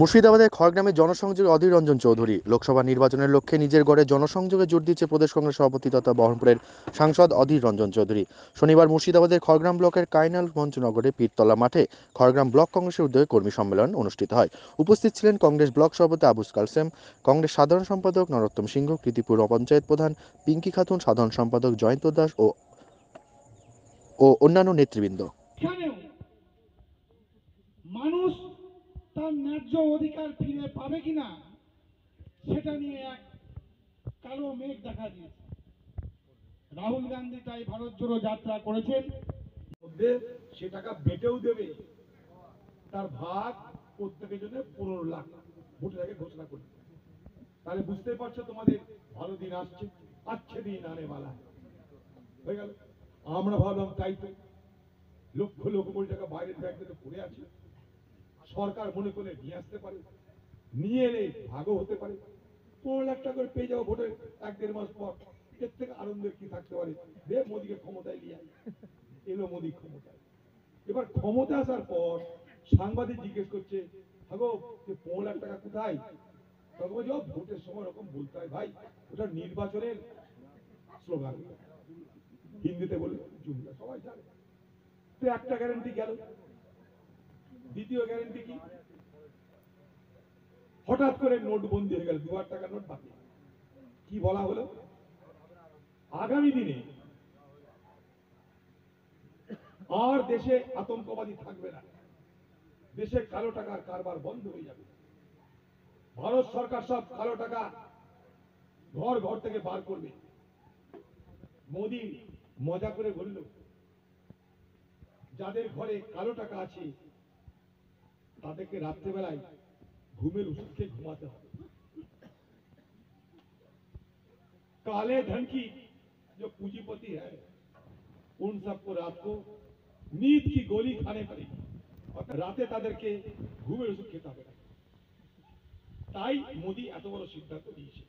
মুর্শিদাবাদের খড়গ্রামে জনসংযোগে অধীর রঞ্জন চৌধুরী। লোকসভা নির্বাচনের লক্ষ্যে নিজের গড়ে জনসংযোগে জোর দিচ্ছে প্রদেশ কংগ্রেস সভাপতি তথা বহরমপুরের সাংসদ অধীর রঞ্জন চৌধুরী। শনিবার মুর্শিদাবাদের খড়গ্রাম ব্লকের কাইনাল মঞ্চনগরে পীরতলা মাঠে খড়গ্রাম ব্লক কংগ্রেসের উদ্যোগে কর্মী সম্মেলন অনুষ্ঠিত হয়। উপস্থিত ছিলেন কংগ্রেস ব্লক সভাপতি আবুস কালসেম, কংগ্রেস সাধারণ সম্পাদক নরোত্তম সিংহ, কৃতিপুর পঞ্চায়েত প্রধান পিঙ্কি খাতুন, সাধারণ সম্পাদক জয়ন্ত দাস ও অন্যান্য নেতৃবৃন্দ। মানুষ তার ন্যায্য অধিকার ফিরে পাবে কিনা সেটা নিয়ে এক কালো মেঘ দেখা দিয়েছে। রাহুল গান্ধী তাই ভারত জোড়ো যাত্রা করেছেন, সে টাকা বেটেও দেবে, তার ভাগ প্রত্যেকের জন্য 15 লাখ ভোটের আগে ঘোষণা করবে। তাহলে বুঝতে পারছো তোমাদের ভালো দিন আসছে, আচ্ছে দিন আনে বালা হয়ে গেল। আমরা ভাবলাম তাই তো, লক্ষ লক্ষ কোটি টাকা বাইরের ব্যাংকে তো পড়ে আছে, সরকার মনে করে নিয়ে আসতে পারে, নিয়ে এলে ভাগও হতে পারে, 15 লাখ টাকা করে পেয়ে যাবো ভোটের 1-1.5 মাস পর। এর থেকে আনন্দের কি থাকতে পারে? মোদীকে ক্ষমতায় নিয়ে এলো মোদী ক্ষমতায়। এবার ক্ষমতা আসার পর সাংবাদিক জিজ্ঞেস করছে, হাগো 15 লাখ টাকা কোথায়? তখন ভোটের সময় এরকম বলতে হয় ভাই, ওটা নির্বাচনের স্লোগান, হিন্দিতে বলে জুমলা, সবাই জানে। তো একটা গ্যারান্টি গেল, দ্বিতীয় গ্যারান্টি কি? হঠাৎ করে নোট বন্ধ হয়ে গেল, 2000 টাকা নোট বাকি। কি বলা হলো? আগামী দিনে আর দেশে আতঙ্কবাদী থাকবে না, দেশে কালো টাকার কারবার বন্ধ হয়ে যাবে। ভারত সরকার সব কালো টাকা ঘর ঘর থেকে বার করবে। মোদী মজা করে বলল, যাদের ঘরে কালো টাকা আছে তাদেরকে রাত্রেবেলায় ঘুমের ওষুধ খেয়ে ঘুমাতে হবে। काले धन की जो पूंजीपति है उन सबको रात को नींद की गोली खाने पड़ेगी और राते তাদেরকে ঘুমের ওষুধ খেতে হবে। তাই মোদী এত বড় সিদ্ধান্ত নিয়েছে।